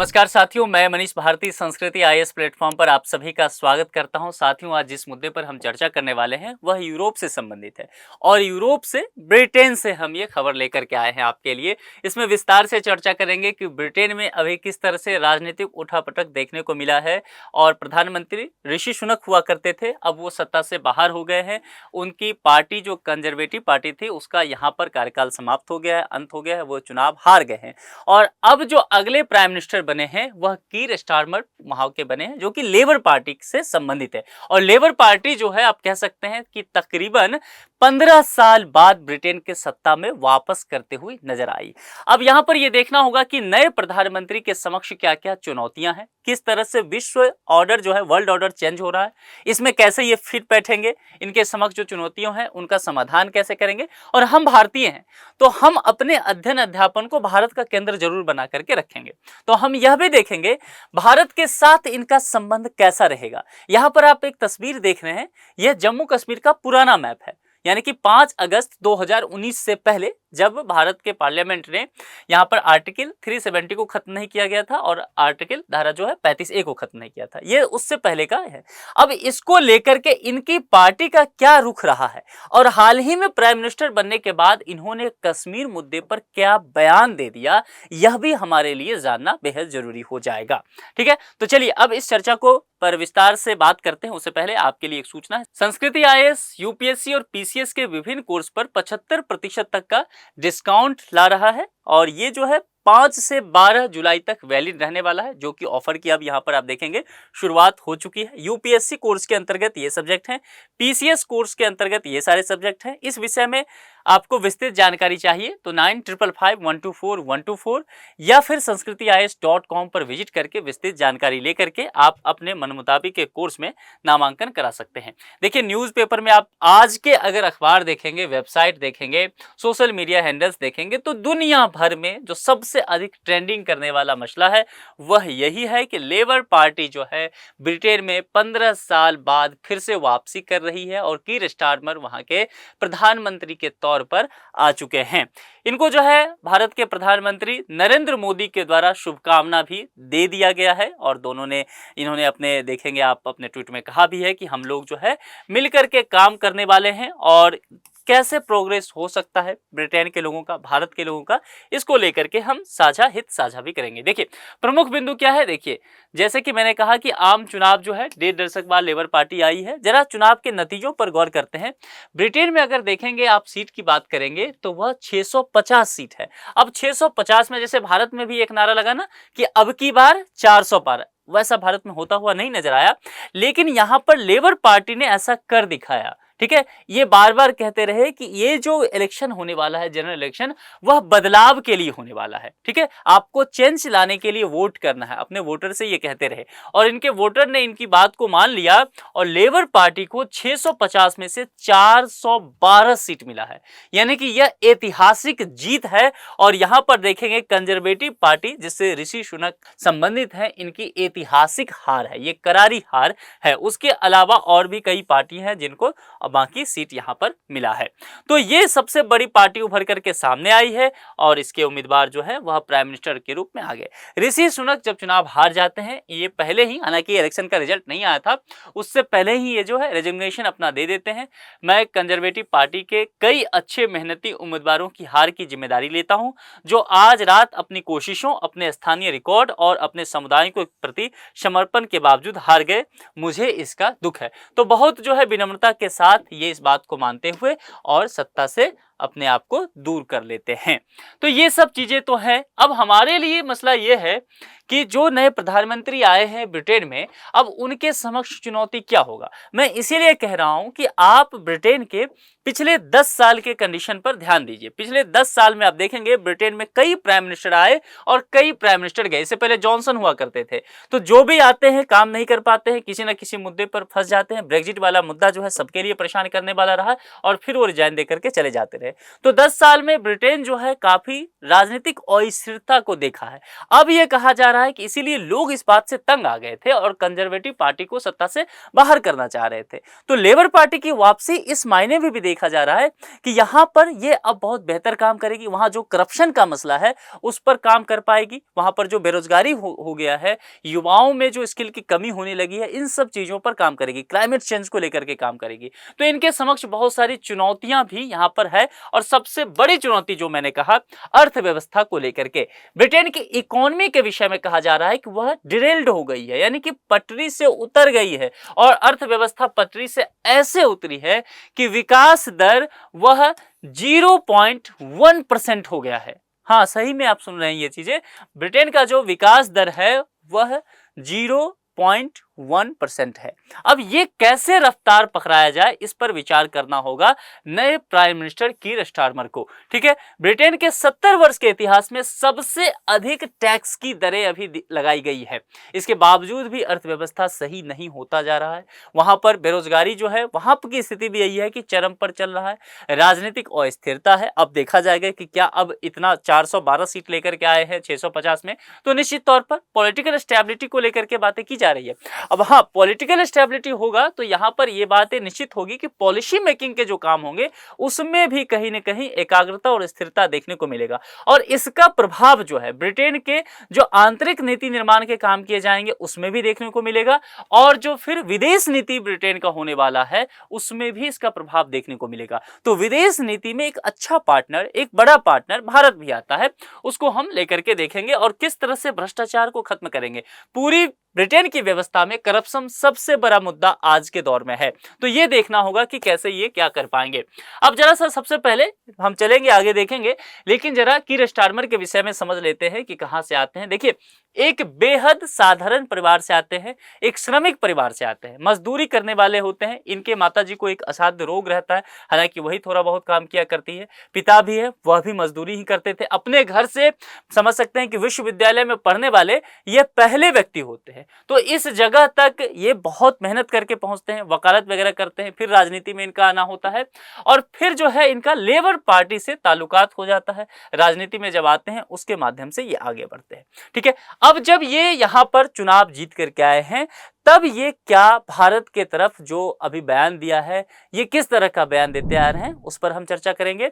नमस्कार साथियों, मैं मनीष भारती संस्कृति आईएएस प्लेटफॉर्म पर आप सभी का स्वागत करता हूं। साथियों, आज जिस मुद्दे पर हम चर्चा करने वाले हैं वह यूरोप से संबंधित है और यूरोप से ब्रिटेन से हम ये खबर लेकर के आए हैं आपके लिए। इसमें विस्तार से चर्चा करेंगे कि ब्रिटेन में अभी किस तरह से राजनीतिक उठापटक देखने को मिला है और प्रधानमंत्री ऋषि सुनक हुआ करते थे, अब वो सत्ता से बाहर हो गए हैं। उनकी पार्टी जो कंजर्वेटिव पार्टी थी उसका यहाँ पर कार्यकाल समाप्त हो गया है, अंत हो गया है, वो चुनाव हार गए हैं और अब जो अगले प्राइम मिनिस्टर बने हैं वह कीर स्टारमर वहां के बने हैं जो कि लेबर पार्टी से संबंधित है। और लेबर पार्टी जो है आप कह सकते हैं कि तकरीबन 15 साल बाद ब्रिटेन के सत्ता में वापस करते हुए नजर आई। अब यहां पर यह देखना होगा कि नए प्रधानमंत्री के समक्ष क्या क्या चुनौतियां हैं, किस तरह से विश्व ऑर्डर जो है वर्ल्ड ऑर्डर चेंज हो रहा है, इसमें कैसे ये फिट बैठेंगे, इनके समक्ष जो चुनौतियां हैं उनका समाधान कैसे करेंगे। और हम भारतीय हैं तो हम अपने अध्ययन अध्यापन को भारत का केंद्र जरूर बना करके रखेंगे। तो हम यह भी देखेंगे भारत के साथ इनका संबंध कैसा रहेगा। यहां पर आप एक तस्वीर देख रहे हैं, यह जम्मू कश्मीर का पुराना मैप है, यानी कि 5 अगस्त 2019 से पहले जब भारत के पार्लियामेंट ने यहां पर आर्टिकल 370 को खत्म नहीं किया गया था और आर्टिकल धारा जो है 35A को खत्म नहीं किया था, ये उससे पहले का है। अब इसको लेकर के इनकी पार्टी का क्या रुख रहा है और हाल ही में प्राइम मिनिस्टर बनने के बाद इन्होंने कश्मीर मुद्दे पर क्या बयान दे दिया, यह भी हमारे लिए जानना बेहद जरूरी हो जाएगा। ठीक है, तो चलिए अब इस चर्चा को पर विस्तार से बात करते हैं। उससे पहले आपके लिए एक सूचना है, संस्कृति आईएएस, यूपीएससी और पीसीएस के विभिन्न कोर्स पर 75% तक का डिस्काउंट ला रहा है और ये जो है 5 से 12 जुलाई तक वैलिड रहने वाला है, जो कि ऑफर की अब यहाँ पर आप देखेंगे शुरुआत हो चुकी है। यूपीएससी कोर्स के अंतर्गत ये सब्जेक्ट हैं, पीसीएस कोर्स के अंतर्गत ये सारे सब्जेक्ट हैं। इस विषय में आपको विस्तृत जानकारी चाहिए तो 9555124124 या फिर sanskritiyes.com पर विजिट करके विस्तृत जानकारी लेकर के आप अपने मन मुताबिक के कोर्स में नामांकन करा सकते हैं। देखिए, न्यूज़पेपर में आप आज के अगर अखबार देखेंगे, वेबसाइट देखेंगे, सोशल मीडिया हैंडल्स देखेंगे तो दुनिया भर में जो सबसे अधिक ट्रेंडिंग करने वाला मसला है वह यही है कि लेबर पार्टी जो है ब्रिटेन में 15 साल बाद फिर से वापसी कर रही है और कीर स्टारमर वहां के प्रधानमंत्री के तौर पर आ चुके हैं। इनको जो है भारत के प्रधानमंत्री नरेंद्र मोदी के द्वारा शुभकामना भी दे दिया गया है और दोनों ने इन्होंने अपने देखेंगे आप अपने ट्वीट में कहा भी है कि हम लोग जो है मिलकर के काम करने वाले हैं और कैसे प्रोग्रेस हो सकता है ब्रिटेन के लोगों का, भारत के लोगों का, इसको लेकर के हम साझा हित साझा भी करेंगे। देखिए, प्रमुख बिंदु क्या है, देखिए जैसे कि मैंने कहा कि आम चुनाव जो है 1.5 दशक बाद लेबर पार्टी आई है। जरा चुनाव के नतीजों पर गौर करते हैं। ब्रिटेन में अगर देखेंगे आप सीट की बात करेंगे तो वह 650 सीट है। अब 650 में जैसे भारत में भी एक नारा लगा ना कि अब की बार 400 पार, वैसा भारत में होता हुआ नहीं नजर आया, लेकिन यहां पर लेबर पार्टी ने ऐसा कर दिखाया। ठीक है, ये बार बार कहते रहे कि ये जो इलेक्शन होने वाला है, जनरल इलेक्शन, वह बदलाव के लिए होने वाला है। ठीक है, आपको चेंज लाने के लिए वोट करना है, अपने वोटर से ये कहते रहे और इनके वोटर ने इनकी बात को मान लिया और लेबर पार्टी को 650 में से 412 सीट मिला है, यानी कि यह ऐतिहासिक जीत है। और यहां पर देखेंगे कंजर्वेटिव पार्टी जिससे ऋषि सुनक संबंधित है, इनकी ऐतिहासिक हार है, ये करारी हार है। उसके अलावा और भी कई पार्टी हैं जिनको बाकी सीट यहां पर मिला है। तो ये सबसे बड़ी पार्टी उभर करके सामने आई है और इसके उम्मीदवार जो है वह प्राइम मिनिस्टर के रूप में आ गए। ऋषि सुनक जब चुनाव हार जाते हैं, ये पहले ही, हालांकि इलेक्शन का रिजल्ट नहीं आया था, उससे पहले ही ये जो है रेजिग्नेशन अपना दे देते हैं। मैं कंजर्वेटिव पार्टी के कई अच्छे मेहनती उम्मीदवारों की हार की जिम्मेदारी लेता हूं, जो आज रात अपनी कोशिशों, अपने स्थानीय रिकॉर्ड और अपने समुदाय के प्रति समर्पण के बावजूद हार गए। मुझे इसका दुख है। तो बहुत जो है विनम्रता के साथ ये इस बात को मानते हुए और सत्ता से अपने आप को दूर कर लेते हैं। तो ये सब चीजें तो हैं। अब हमारे लिए मसला ये है कि जो नए प्रधानमंत्री आए हैं ब्रिटेन में, अब उनके समक्ष चुनौती क्या होगा। मैं इसीलिए कह रहा हूं कि आप ब्रिटेन के पिछले 10 साल के कंडीशन पर ध्यान दीजिए। पिछले 10 साल में आप देखेंगे ब्रिटेन में कई प्राइम मिनिस्टर आए और कई प्राइम मिनिस्टर गए। इससे पहले जॉनसन हुआ करते थे। तो जो भी आते हैं काम नहीं कर पाते हैं, किसी न किसी मुद्दे पर फंस जाते हैं। ब्रेग्जिट वाला मुद्दा जो है सबके लिए परेशान करने वाला रहा और फिर वो रिजाइन देकर के चले जाते रहे। है। तो 10 साल में ब्रिटेन जो है काफी राजनीतिक अस्थिरता को देखा है। अब यह कहा जा रहा है कि इसीलिए लोग इस बात से तंग आ गए थे और कंजर्वेटिव पार्टी को सत्ता से बाहर करना चाह रहे थे। तो लेबर पार्टी की वापसी इस मायने में भी देखा जा रहा है कि यहां पर यह अब बहुत बेहतर काम करेगी। वहां जो करप्शन का मसला है उस पर काम कर पाएगी, वहां पर जो बेरोजगारी हो गया है, युवाओं में जो स्किल की कमी होने लगी है, इन सब चीजों पर काम करेगी, क्लाइमेट चेंज को लेकर के काम करेगी। तो इनके समक्ष बहुत सारी चुनौतियां भी यहां पर है और सबसे बड़ी चुनौती जो मैंने कहा अर्थव्यवस्था को लेकर के, ब्रिटेन की इकोनॉमी के विषय में कहा जा रहा है कि वह डिरेल्ड हो गई है, यानी कि पटरी से उतर गई है और अर्थव्यवस्था पटरी से ऐसे उतरी है कि विकास दर वह 0.1% हो गया है। हाँ, सही में आप सुन रहे हैं ये चीजें। ब्रिटेन का जो विकास दर है वह 0.1% है। अब ये कैसे रफ्तार पकड़ाया जाए, इस पर विचार करना होगा नए प्राइम मिनिस्टर कीर स्टारमर को। ठीक है, ब्रिटेन के 70 वर्ष के इतिहास में सबसे अधिक टैक्स की दरें अभी लगाई गई है। इसके बावजूद भी अर्थव्यवस्था सही नहीं होता जा रहा है। वहां पर बेरोजगारी जो है, वहां की स्थिति भी यही है कि चरम पर चल रहा है। राजनीतिक अस्थिरता है। अब देखा जाएगा कि क्या अब इतना 412 सीट लेकर के आए हैं 650 में, तो निश्चित तौर पर पॉलिटिकल स्टेबिलिटी को लेकर के बातें की जा रही है। अब हाँ, पॉलिटिकल स्टेबिलिटी होगा तो यहां पर यह बातें निश्चित होगी कि पॉलिसी मेकिंग के जो काम होंगे उसमें भी कहीं ना कहीं एकाग्रता और स्थिरता देखने को मिलेगा और इसका प्रभाव जो है ब्रिटेन के जो आंतरिक नीति निर्माण के काम किए जाएंगे उसमें भी देखने को मिलेगा और जो फिर विदेश नीति ब्रिटेन का होने वाला है उसमें भी इसका प्रभाव देखने को मिलेगा। तो विदेश नीति में एक अच्छा पार्टनर, एक बड़ा पार्टनर भारत भी आता है, उसको हम लेकर के देखेंगे और किस तरह से भ्रष्टाचार को खत्म करेंगे। पूरी ब्रिटेन की व्यवस्था में करप्शन सबसे बड़ा मुद्दा आज के दौर में है, तो ये देखना होगा कि कैसे ये क्या कर पाएंगे। अब जरा सा सबसे पहले हम चलेंगे आगे देखेंगे, लेकिन जरा कीर स्टारमर के विषय में समझ लेते हैं कि कहां से आते हैं। देखिए, एक बेहद साधारण परिवार से आते हैं, एक श्रमिक परिवार से आते हैं, मजदूरी करने वाले होते हैं। इनके माताजी को एक असाध्य रोग रहता है, हालांकि वही थोड़ा बहुत काम किया करती है। पिता भी है, वह भी मजदूरी ही करते थे। अपने घर से समझ सकते हैं कि विश्वविद्यालय में पढ़ने वाले ये पहले व्यक्ति होते हैं। तो इस जगह तक ये बहुत मेहनत करके पहुंचते हैं, वकालत वगैरह करते हैं, फिर राजनीति में इनका आना होता है और फिर जो है इनका लेबर पार्टी से ताल्लुकात हो जाता है। राजनीति में जब आते हैं उसके माध्यम से ये आगे बढ़ते हैं। ठीक है, अब जब ये यहां पर चुनाव जीत करके आए हैं तब ये क्या भारत के तरफ जो अभी बयान दिया है, ये किस तरह का बयान देते आ रहे हैं उस पर हम चर्चा करेंगे।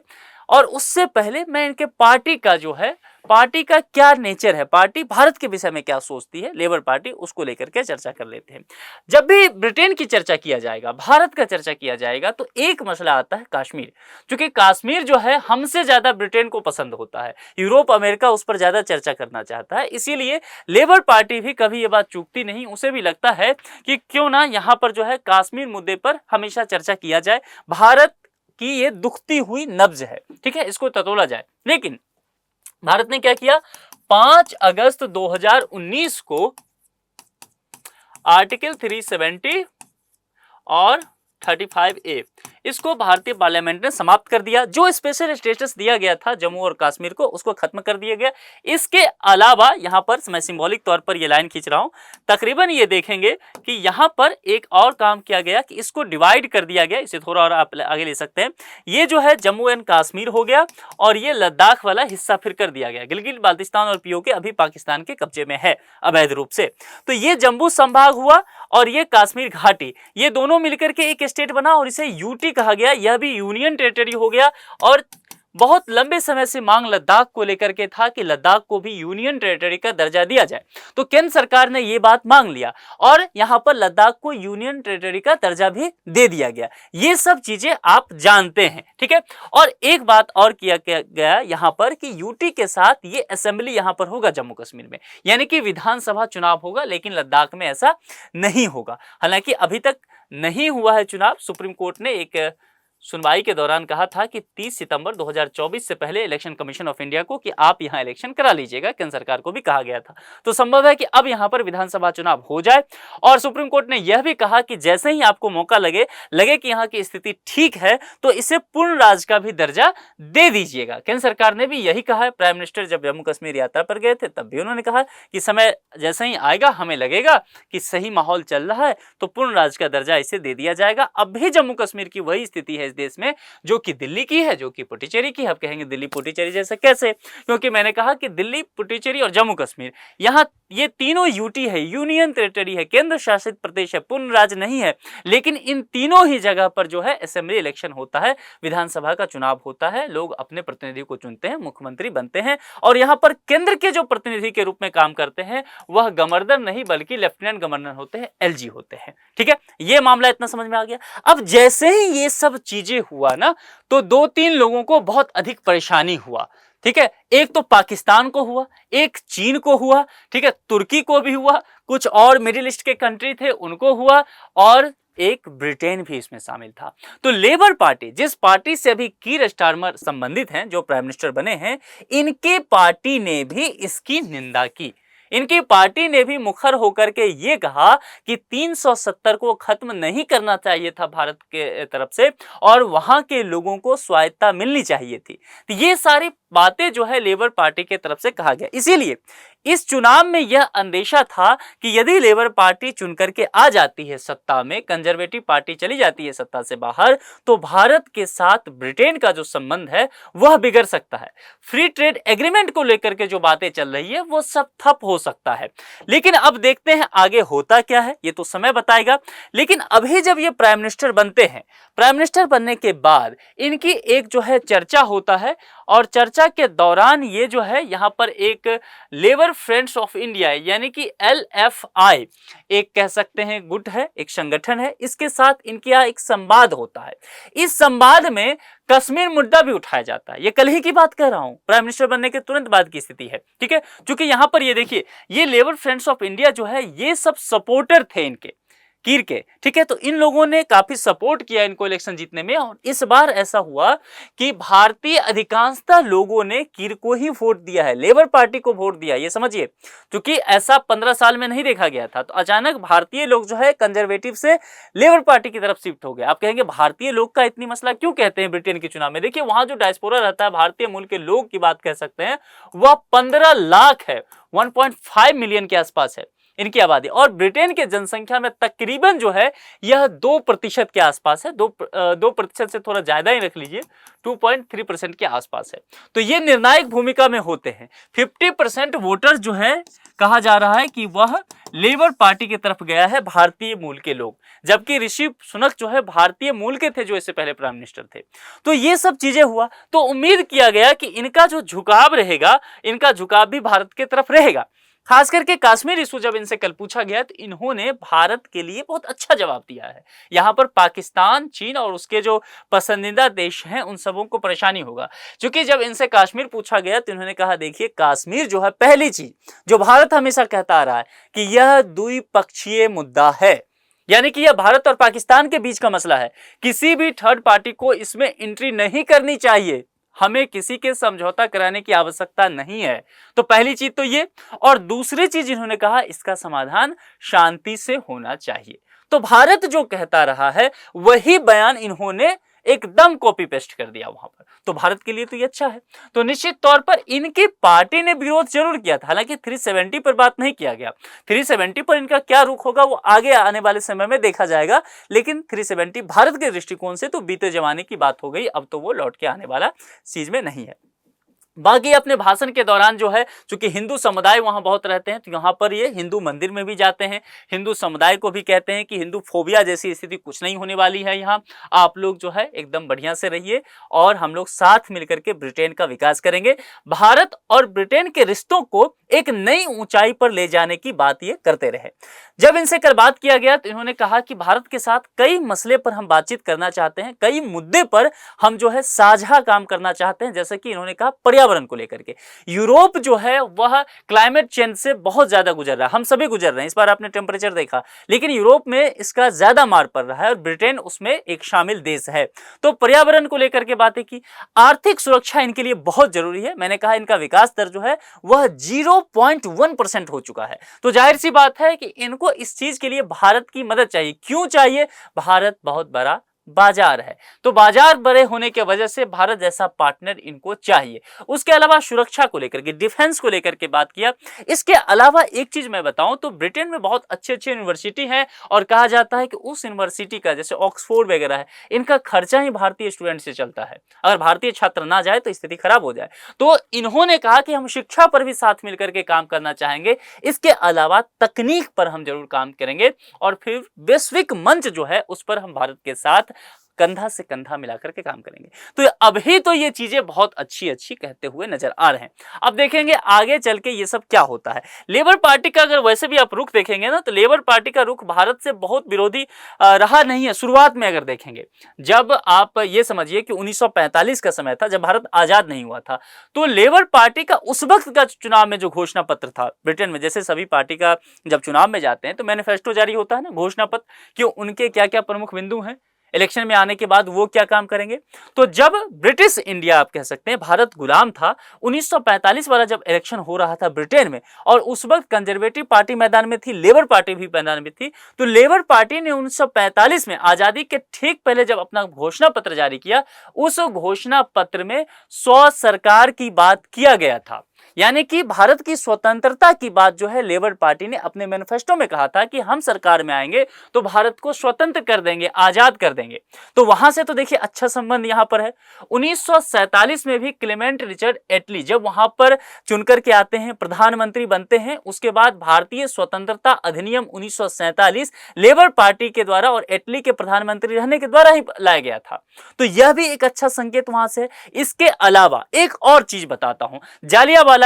और उससे पहले मैं इनके पार्टी का जो है, पार्टी का क्या नेचर है, पार्टी भारत के विषय में क्या सोचती है, लेबर पार्टी, उसको लेकर के चर्चा कर लेते हैं। जब भी ब्रिटेन की चर्चा किया जाएगा, भारत का चर्चा किया जाएगा, तो एक मसला आता है कश्मीर। क्योंकि कश्मीर जो है हमसे ज्यादा ब्रिटेन को पसंद होता है, यूरोप अमेरिका उस पर ज्यादा चर्चा करना चाहता है, इसीलिए लेबर पार्टी भी कभी ये बात चूकती नहीं। उसे भी लगता है कि क्यों ना यहाँ पर जो है कश्मीर मुद्दे पर हमेशा चर्चा किया जाए। भारत कि ये दुखती हुई नब्ज है, ठीक है, इसको टटोला जाए। लेकिन भारत ने क्या किया, 5 अगस्त 2019 को आर्टिकल 370 और 35A इसको भारतीय पार्लियामेंट ने समाप्त कर दिया। जो स्पेशल स्टेटस दिया गया था जम्मू और कश्मीर को, उसको खत्म कर दिया गया। इसके अलावा यहाँ पर मैं सिंबॉलिक तौर पर ये लाइन खींच रहा हूँ, तकरीबन ये देखेंगे कि यहाँ पर एक और काम किया गया कि इसको डिवाइड कर दिया गया। इसे थोड़ा और आप आगे ले सकते हैं। ये जो है जम्मू एंड कश्मीर हो गया और ये लद्दाख वाला हिस्सा फिर कर दिया गया। गिलगित बाल्टिस्तान और पीओके अभी पाकिस्तान के कब्जे में है अवैध रूप से। तो ये जम्मू संभाग हुआ और ये कश्मीर घाटी, ये दोनों मिलकर के एक स्टेट बना और इसे यूटी कहा गया। यह भी यूनियन टेरिटरी हो गया और बहुत लंबे समय से मांग लद्दाख को लेकर के था कि लद्दाख को भी यूनियन टेरिटरी का दर्जा दिया जाए। तो केंद्र सरकार ने यह बात मांग लिया और यहां पर लद्दाख को यूनियन टेरिटरी का दर्जा भी दे दिया गया। ये सब चीजें आप जानते हैं, ठीक है। और एक बात और किया गया यहां पर कि यूटी के साथ ये असेंबली यहां पर होगा जम्मू कश्मीर में, यानी कि विधानसभा चुनाव होगा, लेकिन लद्दाख में ऐसा नहीं होगा। हालांकि अभी तक नहीं हुआ है चुनाव। सुप्रीम कोर्ट ने एक सुनवाई के दौरान कहा था कि 30 सितंबर 2024 से पहले इलेक्शन कमीशन ऑफ इंडिया को कि आप यहां इलेक्शन करा लीजिएगा। केंद्र सरकार को भी कहा गया था। तो संभव है कि अब यहां पर विधानसभा चुनाव हो जाए। और सुप्रीम कोर्ट ने यह भी कहा कि जैसे ही आपको मौका लगे कि यहां की स्थिति ठीक है तो इसे पूर्ण राज्य का भी दर्जा दे दीजिएगा। केंद्र सरकार ने भी यही कहा है। प्राइम मिनिस्टर जब जम्मू कश्मीर यात्रा पर गए थे तब भी उन्होंने कहा कि समय जैसे ही आएगा, हमें लगेगा कि सही माहौल चल रहा है तो पूर्ण राज्य का दर्जा इसे दे दिया जाएगा। अब भी जम्मू कश्मीर की वही स्थिति है इस देश में, जो कि दिल्ली की है, जो कि पुडुचेरी की है। आप कहेंगे दिल्ली पुडुचेरी जैसे कैसे? क्योंकि मैंने कहा कि दिल्ली, पुडुचेरी और जम्मू कश्मीर, यहाँ ये तीनों यूटी है, यूनियन टेरिटरी है, केंद्र शासित प्रदेश है, पूर्ण राज्य नहीं है। लेकिन इन तीनों ही जगह पर जो है असेंबली इलेक्शन होता है, विधानसभा का चुनाव होता है, लोग अपने प्रतिनिधि को चुनते हैं, मुख्यमंत्री बनते हैं, और यहाँ पर केंद्र के जो प्रतिनिधि के रूप में काम करते हैं वह गवर्नर नहीं बल्कि लेफ्टिनेंट गवर्नर होते हैं, एलजी होते हैं। ठीक है, ये मामला इतना समझ में आ गया। अब जैसे ही ये सब चीजें हुआ ना, तो 2-3 लोगों को बहुत अधिक परेशानी हुआ। ठीक है, एक तो पाकिस्तान को हुआ, एक चीन को हुआ, ठीक है, तुर्की को भी हुआ, कुछ और मिडिल ईस्ट के कंट्री थे उनको हुआ, और एक ब्रिटेन भी इसमें शामिल था। तो लेबर पार्टी, जिस पार्टी से अभी कीर स्टारमर संबंधित हैं, जो प्राइम मिनिस्टर बने हैं, इनके पार्टी ने भी इसकी निंदा की। इनकी पार्टी ने भी मुखर होकर के ये कहा कि 370 को खत्म नहीं करना चाहिए था भारत के तरफ से, और वहां के लोगों को स्वायत्तता मिलनी चाहिए थी। तो ये सारी बातें जो है लेबर पार्टी के तरफ से कहा गया। इसीलिए इस चुनाव में यह अंदेशा था कि यदि लेबर पार्टी चुन करके आ जाती है सत्ता में, कंजर्वेटिव पार्टी चली जाती है सत्ता से बाहर, तो भारत के साथ ब्रिटेन का जो संबंध है वह बिगड़ सकता है। फ्री ट्रेड एग्रीमेंट को लेकर के जो बातें चल रही है वो सब ठप हो सकता है। लेकिन अब देखते हैं आगे होता क्या है, ये तो समय बताएगा। लेकिन अभी जब ये प्राइम मिनिस्टर बनते हैं, प्राइम मिनिस्टर बनने के बाद इनकी एक जो है चर्चा होता है, और चर्चा के दौरान ये जो है यहाँ पर एक लेबर फ्रेंड्स ऑफ इंडिया यानी कि LFI एक कह सकते हैं गुट है, एक संगठन है, इसके साथ इनके यहाँ एक संवाद होता है। इस संवाद में कश्मीर मुद्दा भी उठाया जाता है। ये कल ही की बात कर रहा हूं, प्राइम मिनिस्टर बनने के तुरंत बाद की स्थिति है। ठीक है, क्योंकि यहां पर ये देखिए, ये लेबर फ्रेंड्स ऑफ इंडिया जो है ये सब सपोर्टर थे इनके, कीर के। ठीक है, तो इन लोगों ने काफी सपोर्ट किया इनको इलेक्शन जीतने में, और इस बार ऐसा हुआ कि भारतीय अधिकांशतः लोगों ने कीर को ही वोट दिया है, लेबर पार्टी को वोट दिया। ये समझिए, क्योंकि ऐसा 15 साल में नहीं देखा गया था। तो अचानक भारतीय लोग जो है कंजर्वेटिव से लेबर पार्टी की तरफ शिफ्ट हो गए। आप कहेंगे भारतीय लोग का इतनी मसला क्यों कहते हैं ब्रिटेन के चुनाव में? देखिए, वहां जो डायस्पोरा रहता है, भारतीय मूल के लोग की बात कह सकते हैं, वह 15 लाख है, 1.5 मिलियन के आसपास है इनकी आबादी, और ब्रिटेन के जनसंख्या में तकरीबन जो है यह 2% के आसपास है। 2% से थोड़ा ज्यादा ही रख लीजिए, 2.3% के आसपास है। तो ये निर्णायक भूमिका में होते हैं। 50% वोटर जो है कहा जा रहा है कि वह लेबर पार्टी की तरफ गया है, भारतीय मूल के लोग, जबकि ऋषि सुनक जो है भारतीय मूल के थे, जो इससे पहले प्राइम मिनिस्टर थे। तो ये सब चीजें हुआ, तो उम्मीद किया गया कि इनका जो झुकाव रहेगा, इनका झुकाव भी भारत की तरफ रहेगा। खास करके कश्मीर इशू जब इनसे कल पूछा गया तो इन्होंने भारत के लिए बहुत अच्छा जवाब दिया है। यहाँ पर पाकिस्तान, चीन और उसके जो पसंदीदा देश हैं उन सबों को परेशानी होगा। क्योंकि जब इनसे कश्मीर पूछा गया तो इन्होंने कहा, देखिए कश्मीर जो है, पहली चीज जो भारत हमेशा कहता आ रहा है कि यह द्विपक्षीय मुद्दा है, यानी कि यह भारत और पाकिस्तान के बीच का मसला है, किसी भी थर्ड पार्टी को इसमें एंट्री नहीं करनी चाहिए, हमें किसी के समझौता कराने की आवश्यकता नहीं है। तो पहली चीज तो ये, और दूसरी चीज इन्होंने कहा इसका समाधान शांति से होना चाहिए। तो भारत जो कहता रहा है वही बयान इन्होंने एकदम कॉपी पेस्ट कर दिया वहां पर। तो भारत के लिए तो ये अच्छा है। तो निश्चित तौर पर इनकी पार्टी ने विरोध जरूर किया था, हालांकि 370 पर बात नहीं किया गया। 370 पर इनका क्या रुख होगा वो आगे आने वाले समय में देखा जाएगा, लेकिन 370 भारत के दृष्टिकोण से तो बीते जमाने की बात हो गई, अब तो वो लौट के आने वाला चीज में नहीं है। बाकी अपने भाषण के दौरान जो है, चूंकि हिंदू समुदाय वहां बहुत रहते हैं, तो यहाँ पर ये हिंदू मंदिर में भी जाते हैं, हिंदू समुदाय को भी कहते हैं कि हिंदू फोबिया जैसी स्थिति कुछ नहीं होने वाली है, यहाँ आप लोग जो है एकदम बढ़िया से रहिए और हम लोग साथ मिलकर के ब्रिटेन का विकास करेंगे। भारत और ब्रिटेन के रिश्तों को एक नई ऊंचाई पर ले जाने की बात ये करते रहे। जब इनसे कल बात किया गया तो इन्होंने कहा कि भारत के साथ कई मसले पर हम बातचीत करना चाहते हैं, कई मुद्दे पर हम जो है साझा काम करना चाहते हैं, जैसे कि इन्होंने कहा पर्यावरण को लेकर के। यूरोप जो है वह क्लाइमेट चेंज से बहुत ज्यादा गुजर रहा है, हम सभी गुजर रहे हैं। इस बार आपने टेम्परेचर देखा, लेकिन यूरोप में इसका ज्यादा मार पड़ रहा है और ब्रिटेन उसमें एक शामिल देश है। तो पर्यावरण को लेकर के बातें की। आर्थिक सुरक्षा इनके लिए बहुत जरूरी है। मैंने कहा इनका विकास दर जो है वह 0.1% हो चुका है। तो जाहिर सी बात है कि इनको इस चीज के लिए भारत की मदद चाहिए। क्यों चाहिए? भारत बहुत बड़ा बाजार है। तो बाजार बड़े होने की वजह से भारत जैसा पार्टनर इनको चाहिए। उसके अलावा सुरक्षा को लेकर के, डिफेंस को लेकर के बात किया। इसके अलावा एक चीज मैं बताऊं तो ब्रिटेन में बहुत अच्छे अच्छे यूनिवर्सिटी हैं और कहा जाता है कि उस यूनिवर्सिटी का, जैसे ऑक्सफोर्ड वगैरह है, इनका खर्चा ही भारतीय स्टूडेंट से चलता है। अगर भारतीय छात्र ना जाए तो स्थिति खराब हो जाए। तो इन्होंने कहा कि हम शिक्षा पर भी साथ मिलकर के काम करना चाहेंगे, इसके अलावा तकनीक पर हम जरूर काम करेंगे और फिर वैश्विक मंच जो है उस पर हम भारत के साथ कंधा से कंधा मिलाकर के काम करेंगे। तो अभी तो ये चीजें बहुत अच्छी अच्छी कहते हुए नजर आ रहे हैं। अब देखेंगे आगे चल के ये सब क्या होता है। लेबर पार्टी का अगर वैसे भी आप रुख देखेंगे ना, तो लेबर पार्टी का रुख भारत से बहुत विरोधी रहा नहीं है। शुरुआत में अगर देखेंगे, जब आप ये समझिए कि 1945 का समय था, जब भारत आजाद नहीं हुआ था, तो लेबर पार्टी का उस वक्त का चुनाव में जो घोषणा पत्र था ब्रिटेन में, जैसे सभी पार्टी का जब चुनाव में जाते हैं तो मैनिफेस्टो जारी होता है ना, घोषणा पत्र, कि उनके क्या क्या प्रमुख बिंदु हैं, इलेक्शन में आने के बाद वो क्या काम करेंगे। तो जब ब्रिटिश इंडिया, आप कह सकते हैं, भारत गुलाम था, 1945 वाला जब इलेक्शन हो रहा था ब्रिटेन में, और उस वक्त कंजर्वेटिव पार्टी मैदान में थी, लेबर पार्टी भी मैदान में थी, तो लेबर पार्टी ने 1945 में आजादी के ठीक पहले जब अपना घोषणा पत्र जारी किया, उस घोषणा पत्र में 100 सरकार की बात किया गया था। यानी कि भारत की स्वतंत्रता की बात जो है लेबर पार्टी ने अपने मैनिफेस्टो में कहा था कि हम सरकार में आएंगे तो भारत को स्वतंत्र कर देंगे, आजाद कर देंगे। तो वहां से तो देखिए अच्छा संबंध यहां पर है। 1947 में भी क्लेमेंट रिचर्ड एटली जब वहां पर चुनकर के आते हैं, प्रधानमंत्री बनते हैं, उसके बाद भारतीय स्वतंत्रता अधिनियम 1947 लेबर पार्टी के द्वारा और एटली के प्रधानमंत्री रहने के द्वारा ही लाया गया था। तो यह भी एक अच्छा संकेत वहां से। इसके अलावा एक और चीज बताता हूं, जालियांवाला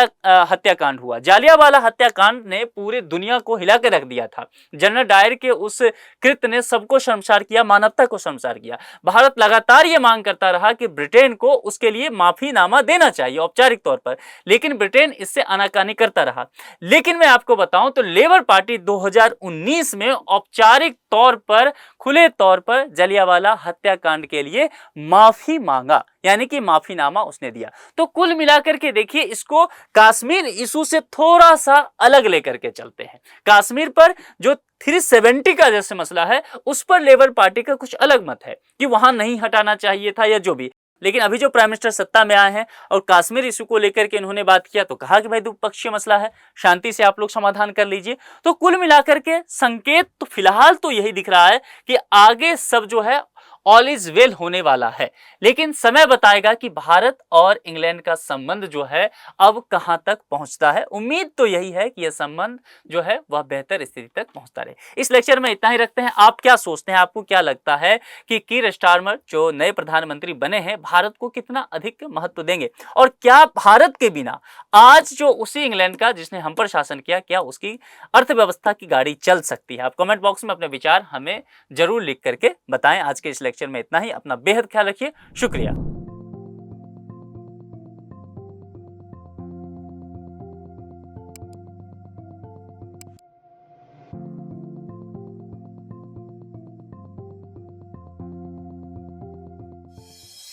हत्याकांड हुआ। जालियांवाला हत्याकांड ने पूरी दुनिया को हिला के रख दिया था। जनरल डायर के उस कृत्य ने सबको शर्मसार किया, मानवता को शर्मसार किया। भारत लगातार यह मांग करता रहा कि ब्रिटेन को उसके लिए माफीनामा देना चाहिए औपचारिक तौर पर, लेकिन ब्रिटेन इससे आनाकानी करता रहा। लेकिन मैं आपको बताऊं तो लेबर पार्टी 2019 में औपचारिक तौर पर, खुले तौर पर जालियांवाला हत्याकांड के लिए माफी मांगा, यानी कि माफीनामा उसने दिया। तो कुल मिलाकर के देखिए, इसको कश्मीर इशू से थोड़ा सा अलग लेकर के चलते हैं। कश्मीर पर जो 370 का जैसे मसला है, उस पर लेबर पार्टी का कुछ अलग मत है कि वहां नहीं हटाना चाहिए था या जो भी। लेकिन अभी जो प्राइम मिनिस्टर सत्ता में आए हैं और कश्मीर इशू को लेकर के इन्होंने बात किया, तो कहा कि भाई द्विपक्षीय मसला है, शांति से आप लोग समाधान कर लीजिए। तो कुल मिलाकर के संकेत तो फिलहाल तो यही दिख रहा है कि आगे सब जो है ऑल इज वेल होने वाला है। लेकिन समय बताएगा कि भारत और इंग्लैंड का संबंध जो है अब कहां तक पहुंचता है। उम्मीद तो यही है कि यह संबंध जो है वह बेहतर स्थिति तक पहुंचता रहे। इस लेक्चर में इतना ही रखते हैं। आप क्या सोचते हैं, आपको क्या लगता है कि कीर स्टारमर जो नए प्रधानमंत्री बने हैं भारत को कितना अधिक महत्व देंगे, और क्या भारत के बिना आज जो उसी इंग्लैंड का जिसने हम पर शासन किया, क्या उसकी अर्थव्यवस्था की गाड़ी चल सकती है? आप कमेंट बॉक्स में अपने विचार हमें जरूर लिख करके बताएं। आज के इस लेक्चर में इतना ही। अपना बेहद ख्याल रखिए। शुक्रिया।